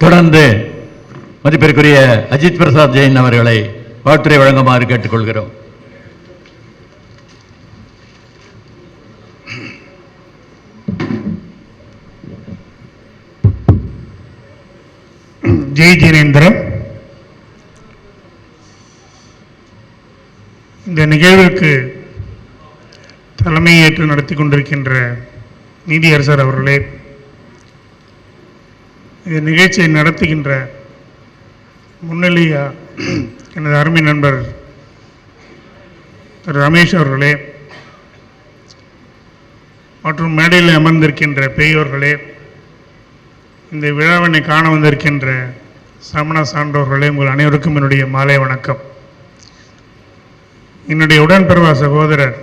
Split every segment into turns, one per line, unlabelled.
தொடர்ந்து மதிப்பிற்குரிய அஜித் பிரசாத் ஜெயின் அவர்களை வாழ்த்துரை வழங்குமாறு கேட்டுக்கொள்கிறோம்.
ஜெய் ஜினேந்திரன். இந்த நிகழ்விற்கு தலைமையேற்று நடத்தி கொண்டிருக்கின்ற நீதியரசர் அவர்களே, இந்த நிகழ்ச்சியை நடத்துகின்ற முன்னிலை எனது அருமை நண்பர் திரு ரமேஷ் அவர்களே மற்றும் மேடையில் அமர்ந்திருக்கின்ற பெரியோர்களே, இந்த விழாவினை காண வந்திருக்கின்ற சமண சான்றோர்களே, உங்கள் அனைவருக்கும் என்னுடைய மாலை வணக்கம். என்னுடைய உடன்பிறவா சகோதரர்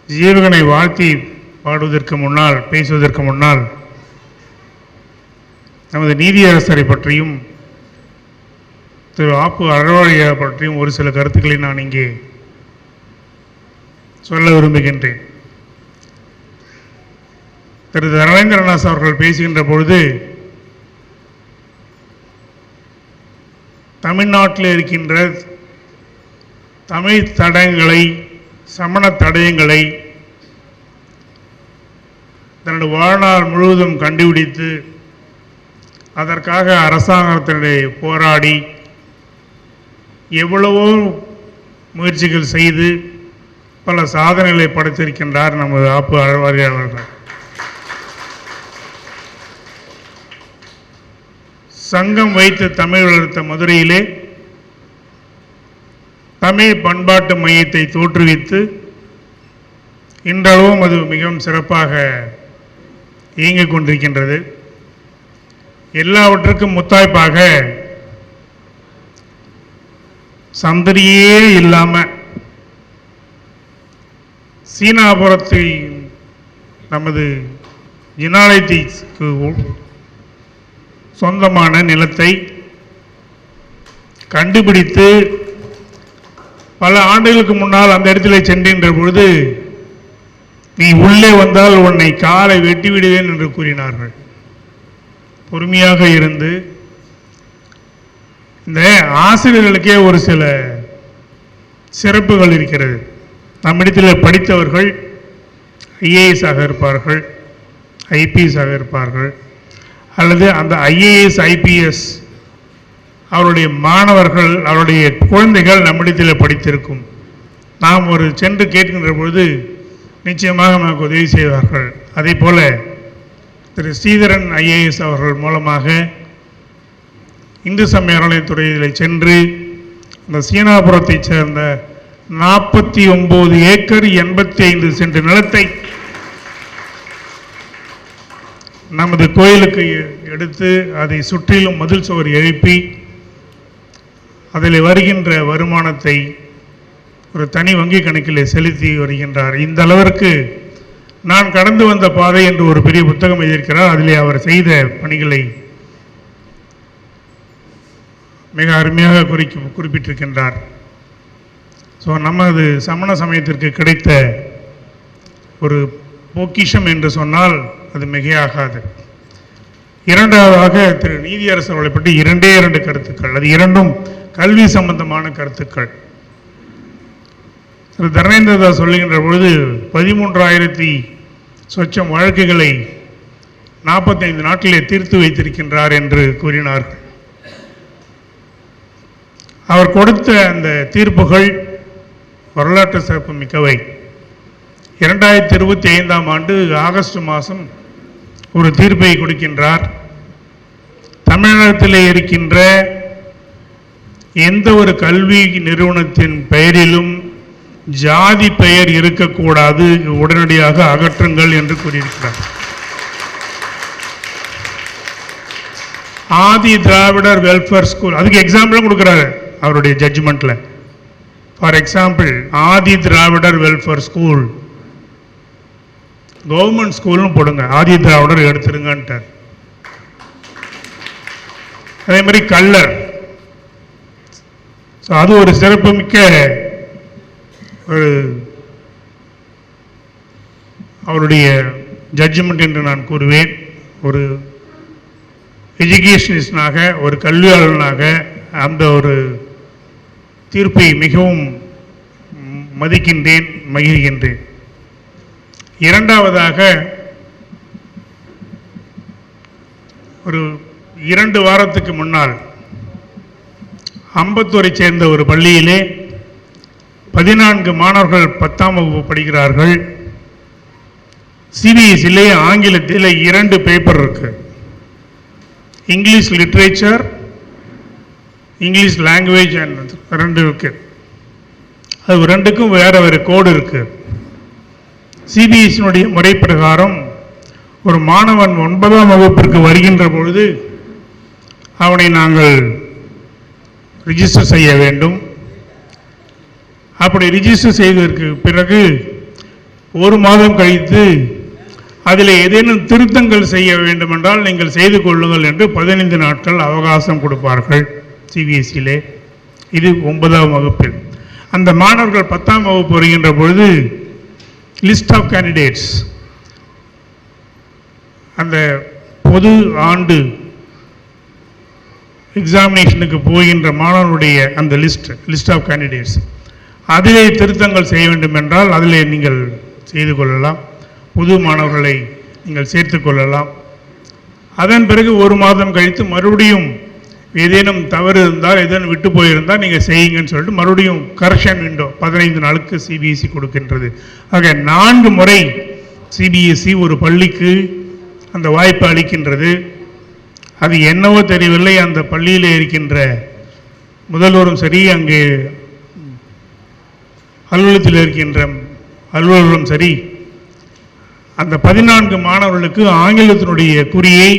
ஜீவகனை வாழ்த்தி பாடுவதற்கு முன்னால், பேசுவதற்கு முன்னால், நமது நீதியரசரை பற்றியும் திரு ஆப்பு அறவாழியா பற்றியும் ஒரு சில கருத்துக்களை நான் இங்கே சொல்ல விரும்புகின்றேன். திரு தர்மேந்திரநாத் அவர்கள் பேசுகின்ற பொழுது தமிழ்நாட்டில் இருக்கின்ற தமிழ் தடயங்களை, சமண தடயங்களை தன்னுடைய வாழ்நாள் முழுவதும் கண்டுபிடித்து அதற்காக அரசாங்கத்தினுடைய போராடி எவ்வளவோ முயற்சிகள் செய்து பல சாதனைகளை படைத்திருக்கின்றார் நமது ஆப்பு அறவாழியா அவர்கள். சங்கம் வைத்து தமிழ் வளர்த்த மதுரையிலே தமிழ் பண்பாட்டு மையத்தை தோற்றுவித்து இன்றளவும் அது மிகவும் சிறப்பாக இயங்கிக் கொண்டிருக்கின்றது. எல்லாவற்றுக்கும் முத்தாய்ப்பாக சந்தடியே இல்லாமல் சீனாபுரத்தை நமது ஜினாலயத்திற்கு சொந்தமான நிலத்தை கண்டுபிடித்து பல ஆண்டுகளுக்கு முன்னால் அந்த இடத்துல சென்றின்ற பொழுது, நீ உள்ளே வந்தால் உன்னை காலை வெட்டி விடுவேன் என்று கூறினார்கள். பொறுமையாக இருந்து இந்த ஆசிரியர்களுக்கே ஒரு சில சிறப்புகள் இருக்கிறது. நம்மிடத்தில் படித்தவர்கள் ஐஏஎஸ் ஆக இருப்பார்கள், ஐபிஎஸ் ஆக இருப்பார்கள், அல்லது அந்த ஐஏஎஸ் ஐபிஎஸ் அவருடைய மாணவர்கள், அவருடைய குழந்தைகள் நம்மிடத்தில் படித்திருக்கும். நாம் ஒரு சென்று கேட்கின்ற பொழுது நிச்சயமாக நமக்கு உதவி செய்வார்கள். அதே போல திரு ஸ்ரீதரன் ஐஏஎஸ் அவர்கள் மூலமாக இந்து சமய அறநிலையத்துறையில் சென்று இந்த சீனாபுரத்தை சேர்ந்த 49 ஏக்கர் 85 சென்ட் நிலத்தை நமது கோயிலுக்கு எடுத்து அதை சுற்றிலும் மதில் சுவர் எழுப்பி அதில் வருகின்ற வருமானத்தை ஒரு தனி வங்கி கணக்கில் செலுத்தி வருகின்றார். இந்த அளவிற்கு நான் கடந்து வந்த பாதை என்று ஒரு பெரிய புத்தகம் எழுதியிருக்கிறார். அதிலே அவர் செய்த பணிகளை மிக அருமையாக குறிப்பிட்டிருக்கின்றார். ஸோ நமது சமண சமயத்திற்கு கிடைத்த ஒரு பொக்கிஷம் என்று சொன்னால் அது மிகையாகாது. இரண்டாவதாக திரு நீதியரசர் அவர்களை பற்றி 2 கருத்துக்கள், அது இரண்டும் கல்வி சம்பந்தமான கருத்துக்கள். திரு தர்மேந்திரதாஸ் சொல்லுகின்ற பொழுது 13,000 சொச்சம் வழக்குகளை 45 நாட்டிலே தீர்த்து வைத்திருக்கின்றார் என்று கூறினார்கள். அவர் கொடுத்த அந்த தீர்ப்புகள் வரலாற்று சிறப்பு மிக்கவை. 2025ஆம் ஆண்டு ஆகஸ்ட் மாதம் ஒரு தீர்ப்பை கொடுக்கின்றார். தமிழகத்தில் இருக்கின்ற எந்த ஒரு கல்வி நிறுவனத்தின் பெயரிலும் ஜாதி பெயர் இருக்கக்கூடாது, உடனடியாக அகற்றுங்கள் என்று கூறியிருக்கிறார். ஆதி திராவிடர் வெல்ஃபேர் ஸ்கூல், அதுக்கு எக்ஸாம்பிளும் கொடுக்குறாரு அவருடைய ஜட்ஜ்மெண்ட்டில். For example, Adi Dravidar welfare school government ஸ்கூல்னு போடுங்க, ஆதி திராவிடர் எடுத்துருங்கன்ட்டார். அதே மாதிரி கல்லர், ஸோ அது ஒரு சிறப்புமிக்க ஒரு அவருடைய ஜட்ஜ்மெண்ட் என்று நான் கூறுவேன். ஒரு எஜுகேஷனிஸ்டாக, ஒரு கல்வியாளனாக அந்த ஒரு தீர்ப்பை மிகவும் மதிக்கின்றேன், மகிழ்கின்றேன். இரண்டாவதாக, ஒரு 2 வாரத்துக்கு முன்னால் அம்பத்தூரை சேர்ந்த ஒரு பள்ளியிலே 14 மாணவர்கள் 10ஆம் வகுப்பு படிக்கிறார்கள். சிபிஎஸ்சிலே ஆங்கிலத்தில் 2 பேப்பர் இருக்கு. இங்கிலீஷ் லிட்ரேச்சர், இங்கிலீஷ் லாங்குவேஜ் 2 இருக்கு. அது 2க்கும் வேற வேறு கோடு இருக்கு. சிபிஎஸ்சியினுடைய முறை பிரகாரம் ஒரு மாணவன் 9ஆம் வகுப்பிற்கு வருகின்ற பொழுது அவனை நாங்கள் ரிஜிஸ்டர் செய்ய வேண்டும். அப்படி ரிஜிஸ்டர் செய்ததற்கு பிறகு 1 மாதம் கழித்து அதில் ஏதேனும் திருத்தங்கள் செய்ய வேண்டுமென்றால் நீங்கள் செய்து கொள்ளுங்கள் என்று 15 நாட்கள் அவகாசம் கொடுப்பார்கள் சிபிஎஸ்சியிலே. இது 9ஆம் வகுப்பில். அந்த மாணவர்கள் 10ஆம் வகுப்பு வருகின்ற பொழுது லிஸ்ட் ஆஃப் கேண்டிடேட்ஸ், அந்த பொது ஆண்டு எக்ஸாமினேஷனுக்கு போகின்ற மாணவர்களுடைய அந்த லிஸ்ட் ஆஃப் கேண்டிடேட்ஸ், அதிலே திருத்தங்கள் செய்ய வேண்டும் என்றால் அதிலே நீங்கள் செய்து கொள்ளலாம். புது மாணவர்களை நீங்கள் சேர்த்து கொள்ளலாம். அதன் பிறகு 1 மாதம் கழித்து மறுபடியும் ஏதேனும் தவறு இருந்தால், ஏதேனும் விட்டு போயிருந்தால் நீங்கள் செய்யுங்கன்னு சொல்லிட்டு மறுபடியும் கரெக்ஷன் விண்டோ 15 நாளுக்கு சிபிஎஸ்சி கொடுக்கின்றது. ஆக 4 முறை சிபிஎஸ்சி ஒரு பள்ளிக்கு அந்த வாய்ப்பு அளிக்கின்றது. அது என்னவோ தெரியவில்லை, அந்த பள்ளியில் இருக்கின்ற முதல்வரும் சரி, அங்கே அலுவலகத்தில் இருக்கின்ற அலுவலரும் சரி, அந்த 14 மாணவர்களுக்கு ஆங்கிலத்தினுடைய குறியை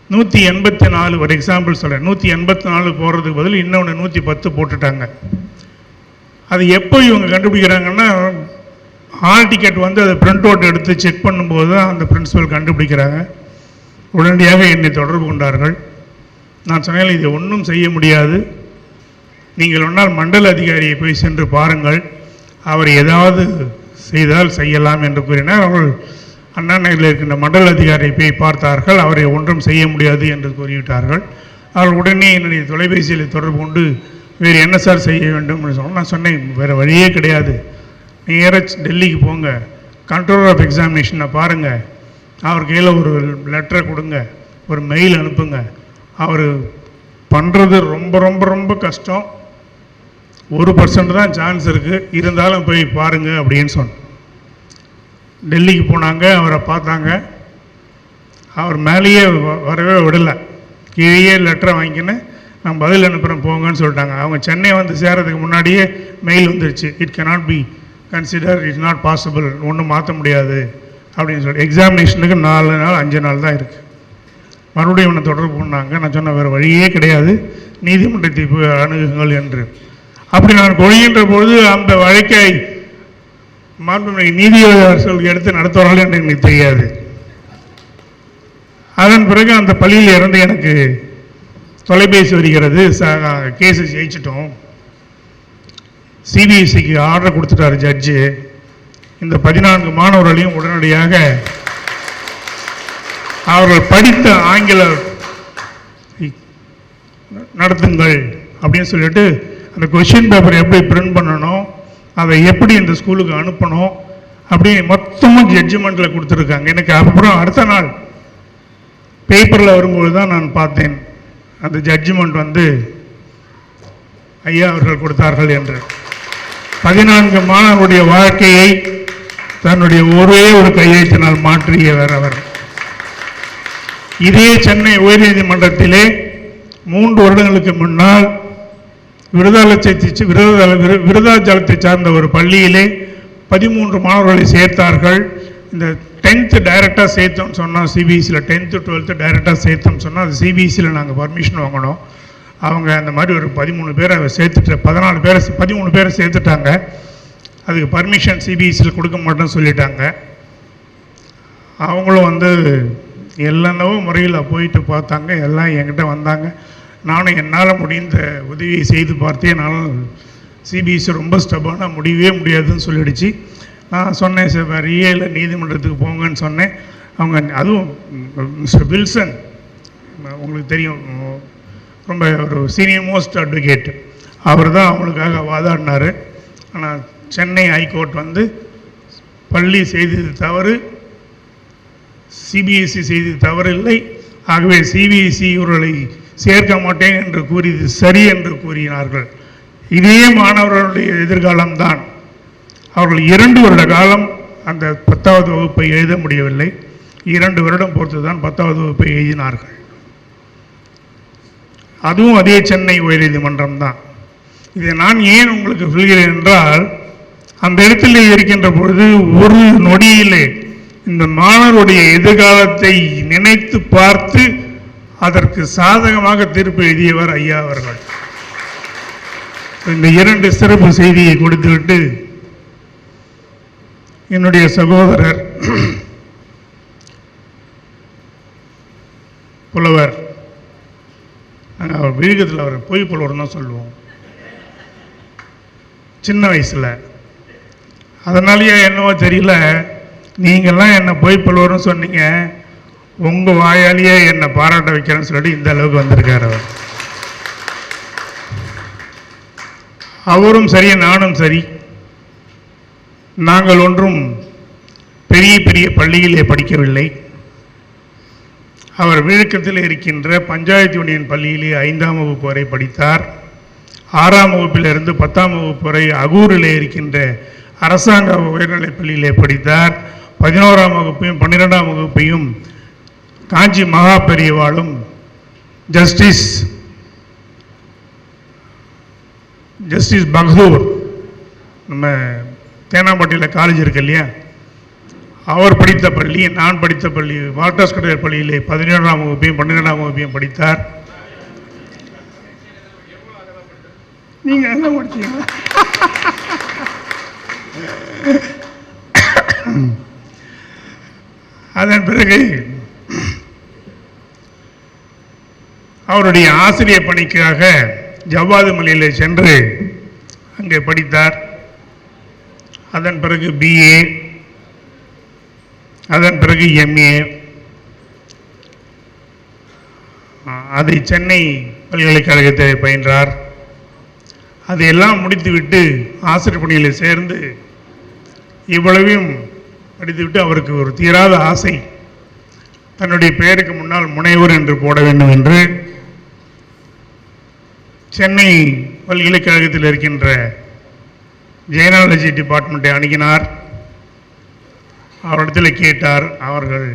184, ஒரு எக்ஸாம்பிள் சொல்கிறேன், 184 போடுறதுக்கு பதில் இன்னொன்று 110 போட்டுட்டாங்க. அது எப்போ இவங்க கண்டுபிடிக்கிறாங்கன்னா, ஹால் டிக்கெட் வந்து அதை பிரிண்ட் அவுட் எடுத்து செக் பண்ணும்போது தான் அந்த பிரின்சிபல் கண்டுபிடிக்கிறாங்க. உடனடியாக என்னை தொடர்பு கொண்டார்கள். நான் சொன்னேன், இதை ஒன்றும் செய்ய முடியாது, நீங்கள் ஒன்றால் மண்டல அதிகாரியை போய் சென்று பாருங்கள், அவர் ஏதாவது செய்தால் செய்யலாம் என்று கூறினார். அவர்கள் அண்ணா நகரில் இருக்கின்ற மண்டல அதிகாரியை போய் பார்த்தார்கள். அவரை ஒன்றும் செய்ய முடியாது என்று கூறிவிட்டார்கள். அவர்கள் உடனே என்னுடைய தொலைபேசியில் தொடர்பு கொண்டு வேறு என்ன சார் செய்ய வேண்டும் என்று சொன்னால், நான் சொன்னேன், வேறு வழியே கிடையாது, நேராக டெல்லிக்கு போங்க, கண்ட்ரோலர் ஆஃப் எக்ஸாமினேஷனை பாருங்கள், அவர் கையில் ஒரு லெட்டரை கொடுங்க, ஒரு மெயில் அனுப்புங்க. அவர் பண்ணுறது ரொம்ப ரொம்ப ரொம்ப கஷ்டம், 1% தான் சான்ஸ் இருக்குது, இருந்தாலும் போய் பாருங்கள் அப்படின்னு சொன்னேன். டெல்லிக்கு போனாங்க, அவரை பார்த்தாங்க. அவர் மேலேயே வரவே விடலை, கீழே லெட்டரை வாங்கிக்கின்னு நான் பதில் அனுப்புகிறேன் போங்கன்னு சொல்லிட்டாங்க. அவங்க சென்னை வந்து சேரதுக்கு முன்னாடியே மெயில் வந்துருச்சு, it cannot be considered, it's not possible, ஒன்றும் மாற்ற முடியாது அப்படின்னு சொல்லி. எக்ஸாமினேஷனுக்கு 4 நாள் 5 நாள் தான் இருக்குது. மறுபடியும் என்னை தொடர்பு பண்ணாங்க. நான் சொன்ன வேறு வழியே கிடையாது, நீதிமன்றத்தை அணுகுங்கள் என்று. அப்படி நான் கொள்கின்ற பொழுது அந்த வழக்கை மாண்புமிகு நீதியரசர்கள் எடுத்து நடத்துவார்கள் என்று எனக்கு தெரியாது. அதன் பிறகு அந்த பள்ளியில் இருந்து எனக்கு தொலைபேசி வருகிறது, கேஸை ஜெயிச்சிட்டோம், சிபிஎஸ்சிக்கு ஆர்டர் கொடுத்துட்டாரு ஜட்ஜு, இந்த 14 மாணவர்களையும் உடனடியாக அவர்கள் படித்த ஆங்கில நடத்துங்கள் அப்படின்னு சொல்லிட்டு அந்த கொஷின் பேப்பர் எப்படி பிரிண்ட் பண்ணணும், அதை எப்படி இந்த ஸ்கூலுக்கு அனுப்பணும் அப்படி மொத்தமும் ஜட்ஜ்மெண்ட்டில் கொடுத்துருக்காங்க. எனக்கு அப்புறம் அடுத்த நாள் பேப்பரில் வரும்போது தான் நான் பார்த்தேன் அந்த ஜட்ஜ்மெண்ட் வந்து ஐயா அவர்கள் கொடுத்தார்கள் என்று. 14 மாணவருடைய வாழ்க்கையை தன்னுடைய ஒரே ஒரு கையெழுத்தினால் மாற்றியவர் அவர். இதே சென்னை உயர்நீதிமன்றத்திலே 3 வருடங்களுக்கு முன்னால் விருதாச்சலத்தை சார்ந்த ஒரு பள்ளியிலே 13 மாணவர்களை சேர்த்தார்கள். இந்த 10th டைரெக்டாக சேர்த்தோம்னு சொன்னால், சிபிஎஸ்சியில் 10th 12th டைரெக்டாக சேர்த்தோம்னு சொன்னால், அது சிபிஎஸ்சியில் நாங்கள் பர்மிஷன் வாங்கணும். அவங்க அந்த மாதிரி ஒரு 13 பேரை சேர்த்துட்டு 13 பேரை சேர்த்துட்டாங்க. அதுக்கு பர்மிஷன் சிபிஎஸ்சியில் கொடுக்க மாட்டோம்னு சொல்லிட்டாங்க. அவங்களும் வந்து எல்லாவோ முறையில் போயிட்டு பார்த்தாங்க, எல்லாம் என்கிட்ட வந்தாங்க. நானும் என்னால் முடிந்த உதவியை செய்து பார்த்தேன். என்னால் சிபிஎஸ்சி ரொம்ப ஸ்டெப்பான முடியவே முடியாதுன்னு சொல்லிடுச்சு. நான் சொன்னேன், சார் வேறையே இல்லை, நீதிமன்றத்துக்கு போங்கன்னு சொன்னேன். அவங்க அதுவும் மிஸ்டர் வில்சன் உங்களுக்கு தெரியும், ரொம்ப ஒரு சீனியர் மோஸ்ட் அட்வொகேட். அவர் தான் அவங்களுக்காக வாதாடினார். ஆனால் சென்னை ஹைகோர்ட் வந்து பள்ளி செய்தது தவறு, சிபிஎஸ்சி செய்தது தவறு இல்லை, ஆகவே சிபிஎஸ்சி இவர்களை சேர்க்க மாட்டேன் என்று கூறியது சரி என்று கூறினார்கள். இதே மாணவர்களுடைய எதிர்காலம்தான். அவர்கள் 2 வருட காலம் அந்த 10வது வகுப்பை எழுத முடியவில்லை. 2 வருடம் பொறுத்து தான் 10வது வகுப்பை எழுதினார்கள். அதுவும் அதே சென்னை உயர்நீதிமன்றம் தான். இதை நான் ஏன் உங்களுக்கு சொல்கிறேன் என்றால், அந்த இடத்தில் இருக்கின்ற பொழுது ஒரு நொடியிலே இந்த மாணவருடைய எதிர்காலத்தை நினைத்து பார்த்து அதற்கு சாதகமாக தீர்ப்பு எழுதியவர் ஐயா அவர்கள். இந்த 2 சிறப்பு செய்தியை கொடுத்துவிட்டு என்னுடைய சகோதரர் புலவர், நாங்கள் அவர் விழுகத்தில் அவர் பொய் புலவர் தான் சொல்லுவோம் சின்ன வயசில். அதனாலேயே என்னவோ தெரியல, நீங்கள்லாம் என்னை பொய் புலவர்னு சொன்னீங்க, உங்கள் வாயாலேயே என்னை பாராட்ட வைக்கிறேன்னு சொல்லிட்டு இந்த அளவுக்கு வந்திருக்கார் அவர். அவரும் சரி, நானும் சரி, நாங்கள் ஒன்றும் பெரிய பெரிய பள்ளியிலே படிக்கவில்லை. அவர் விழுக்கத்தில் இருக்கின்ற பஞ்சாயத்து யூனியன் பள்ளியிலே 5ஆம் வகுப்பு வரை படித்தார். 6ஆம் வகுப்பிலிருந்து 10ஆம் வகுப்பு வரை அகூரிலே இருக்கின்ற அரசாங்க உயர்நிலைப் பள்ளியிலே படித்தார். 11ஆம் வகுப்பையும் 12ஆம் வகுப்பையும் காஞ்சி மகா பெரியவாளும் ஜஸ்டிஸ் பகதூர், நம்ம தேனாம்பட்டியில் காலேஜ் இருக்கு இல்லையா, அவர் படித்த பள்ளி, நான் படித்த பள்ளி வால்டர்ஸ் கடையர் பள்ளியிலே 17ஆம் வகுப்பையும் 12ஆம் வகுப்பையும் படித்தார். நீங்கள் என்ன படிச்சீங்க? அதன் பிறகு அவருடைய ஆசிரியர் பணிக்காக ஜவ்வாது மலையிலே சென்று அங்கே படித்தார். அதன் பிறகு பிஏ, அதன் பிறகு எம்ஏ, அதை சென்னை பல்கலைக்கழகத்தில் பயின்றார். அதையெல்லாம் முடித்துவிட்டு ஆசிரியர் பணியில் சேர்ந்து இவ்வளவையும் படித்துவிட்டு அவருக்கு ஒரு தீராத ஆசை, தன்னுடைய பெயருக்கு முன்னால் முனைவர் என்று போட வேண்டும் என்று சென்னை பல்கலைக்கழகத்தில் இருக்கின்ற ஜெயனாலஜி டிபார்ட்மெண்ட்டை அணுகினார். அவரிடத்தில் கேட்டார். அவர்கள்,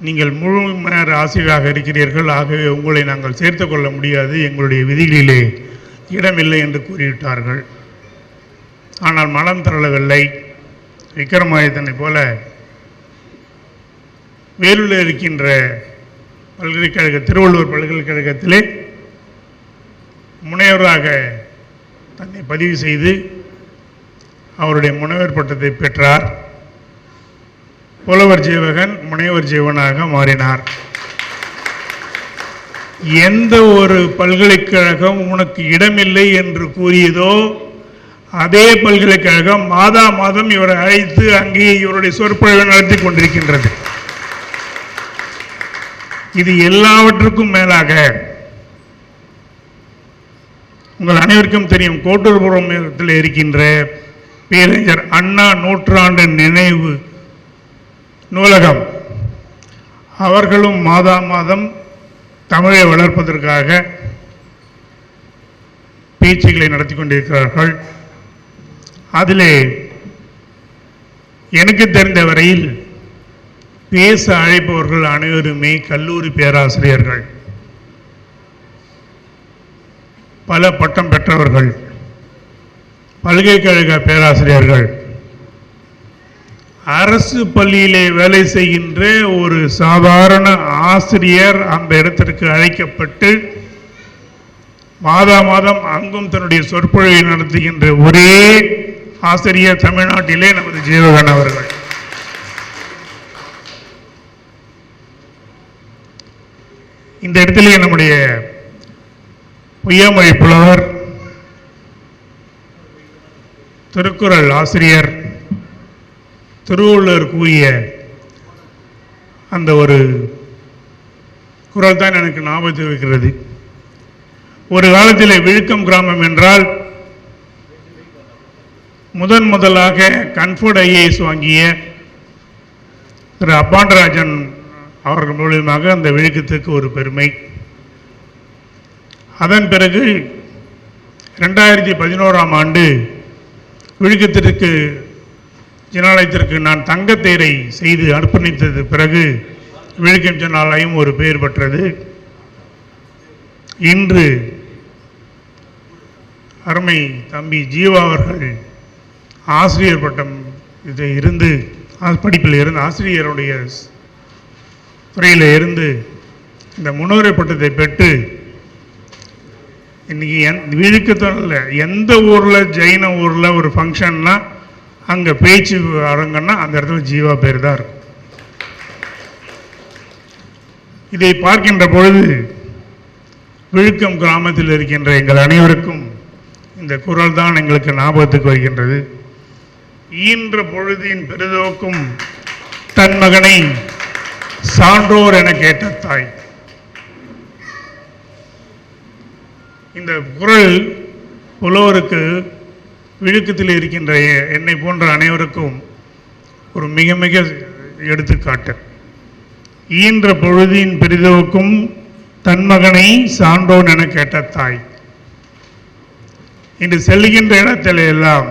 நீங்கள் முழு நேர ஆசிரியராக இருக்கிறீர்கள், ஆகவே உங்களை நாங்கள் சேர்த்து கொள்ள முடியாது, எங்களுடைய விதிகளிலே இடமில்லை என்று கூறிவிட்டார்கள். ஆனால் மனம் தரளவில்லை. விக்ரமாதித்தனை போல வேலூரில் இருக்கின்ற பல்கலைக்கழக, திருவள்ளுவர் பல்கலைக்கழகத்திலே முனைவராக தன்னை பதிவு செய்து அவருடைய முனைவர் பட்டத்தை பெற்றார். புலவர் ஜீவகன் முனைவர் ஜீவனாக மாறினார். எந்த ஒரு பல்கலைக்கழகம் உனக்கு இடமில்லை என்று கூறியதோ அதே பல்கலைக்கழகம் மாதா மாதம் இவரை அழைத்து அங்கே இவருடைய சொற்பொழிவை நடத்தி கொண்டிருக்கின்றது. இது எல்லாவற்றுக்கும் மேலாக உங்கள் அனைவருக்கும் தெரியும், கோட்டூர்புரத்தில் இருக்கின்ற பேரறிஞர் அண்ணா நூற்றாண்டு நினைவு நூலகம், அவர்களும் மாதா மாதம் தமிழை வளர்ப்பதற்காக பேச்சுக்களை நடத்தி கொண்டிருக்கிறார்கள். அதிலே எனக்கு தெரிந்த வரையில் பேச அழைப்பவர்கள் அனைவருமே கல்லூரி பேராசிரியர்கள், பல பட்டம் பெற்றவர்கள், பல்கலைக்கழக பேராசிரியர்கள். அரசு பள்ளியிலே வேலை செய்கின்ற ஒரு சாதாரண ஆசிரியர் அந்த இடத்திற்கு அழைக்கப்பட்டு மாதா மாதம் அங்கும் தன்னுடைய சொற்பொழிவை நடத்துகின்ற ஒரே ஆசிரியர் தமிழ்நாட்டிலே நமது ஜீவகன் அவர்கள். இந்த இடத்திலே நம்முடைய பொய்யாமொழி புலவர், திருக்குறள் ஆசிரியர், திருவள்ளுவர் கூறிய அந்த ஒரு குரல் தான் எனக்கு ஞாபகத்தில் இருக்கிறது. ஒரு காலத்தில் விழுக்கம் கிராமம் என்றால் முதலாக கன்ஃபர்ட் ஐஏஎஸ் வாங்கிய திரு அப்பாண்டராஜன் அவர்கள் மூலியமாக அந்த விழுக்கத்திற்கு ஒரு பெருமை. அதன் பிறகு 2011ஆம் ஆண்டு விழுக்கத்திற்கு ஜனாலயத்திற்கு நான் தங்கத்தேரை செய்து அர்ப்பணித்தது பிறகு விழுக்கம் ஜனாலயம் ஒரு பெயர் பெற்றது. இன்று அருமை தம்பி ஜீவா அவர்கள் ஆசிரியர் பட்டம் இதை இருந்து படிப்பில் இருந்து ஆசிரியருடைய துறையில் இருந்து இந்த முன்னுரை பட்டத்தை பெற்று இன்னைக்கு விழுக்கத்தில் எந்த ஊரில் ஜெயின ஊரில் ஒரு ஃபங்க்ஷன்னா அங்கே பேச்சு அரங்கன்னா அந்த இடத்துல ஜீவா பேர் தான் இருக்கும். இதை பார்க்கின்ற பொழுது விழுக்கம் கிராமத்தில் இருக்கின்ற எங்கள் அனைவருக்கும் இந்த குரல் தான் எங்களுக்கு ஞாபகத்துக்கு வருகின்றது. ஈன்ற பொழுதின் பெரிதோக்கும் தன் மகனை சான்றோர் என கேட்ட தாய். இந்த குரல் புலவருக்கு விழுக்கத்தில் இருக்கின்ற என்னை போன்ற அனைவருக்கும் ஒரு மிக மிக எடுத்துக்காட்டு. ஈன்ற பொழுதின் பெரிதோக்கும் தன் மகனை சான்றோன் என கேட்ட தாய். இன்று செல்லுகின்ற இடத்துல எல்லாம்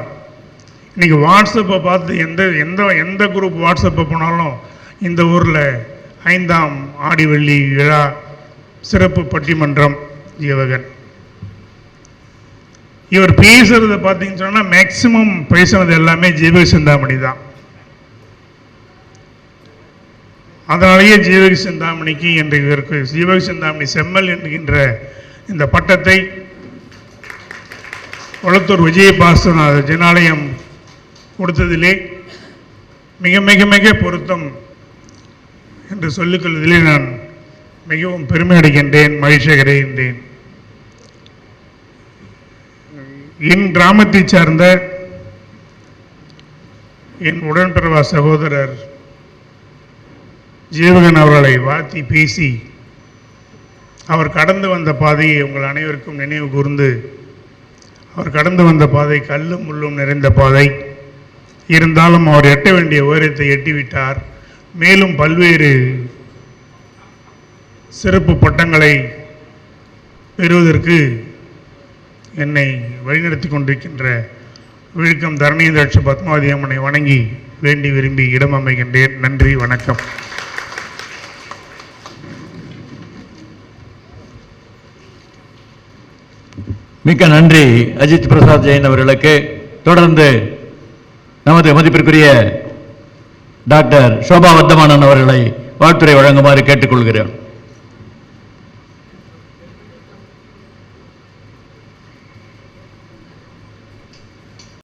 இன்னைக்கு வாட்ஸ்அப்பை பார்த்து எந்த குரூப் வாட்ஸ்அப்பை போனாலும் இந்த ஊரில் 5ஆம் ஆடி வெள்ளி விழா சிறப்பு பட்டிமன்றம் ஜீவகன். இவர் பேசுறதை பார்த்தீங்கன்னு சொன்னால் மேக்சிமம் பேசுனது எல்லாமே ஜீவக சிந்தாமணி தான். அதனாலேயே ஜீவக சிந்தாமணிக்கு என்று இவருக்கு ஜீவக சிந்தாமணி செம்மல் என்கின்ற இந்த பட்டத்தை கொளத்தூர் விஜயபாஸ்கர் ஜனாலயம் கொடுத்ததிலே மிக மிக மிக பொருத்தம் என்று சொல்லிக்கொள்வதிலே நான் மிகவும் பெருமை அடைகின்றேன், மகிழ்ச்சி அடைகின்றேன். என் கிராமத்தை சார்ந்த என் உடன்பிறவா சகோதரர் ஜீவகன் அவர்களை வாழ்த்தி பேசி அவர் கடந்து வந்த பாதையை உங்கள் அனைவருக்கும் நினைவு கூர்ந்து, அவர் கடந்து வந்த பாதை கல்லும் முள்ளும் நிறைந்த பாதை இருந்தாலும் அவர் எட்ட வேண்டிய உயரத்தை எட்டிவிட்டார். மேலும் பல்வேறு சிறப்பு பட்டங்களை பெறுவதற்கு என்னை வழிநடத்தி கொண்டிருக்கின்ற விழுக்கம் தரணீந்திராட்சி பத்மாவதி அம்மனை வணங்கி வேண்டி விரும்பி இடம் அமைகின்றேன். நன்றி, வணக்கம்.
மிக்க நன்றி அஜித் பிரசாத் ஜெயின் அவர்களுக்கு. தொடர்ந்து நமது மதிப்பிற்குரிய டாக்டர் சோபா வர்தமானன் அவர்களை வாழ்த்துரை வழங்குமாறு கேட்டுக்கொள்கிறேன்.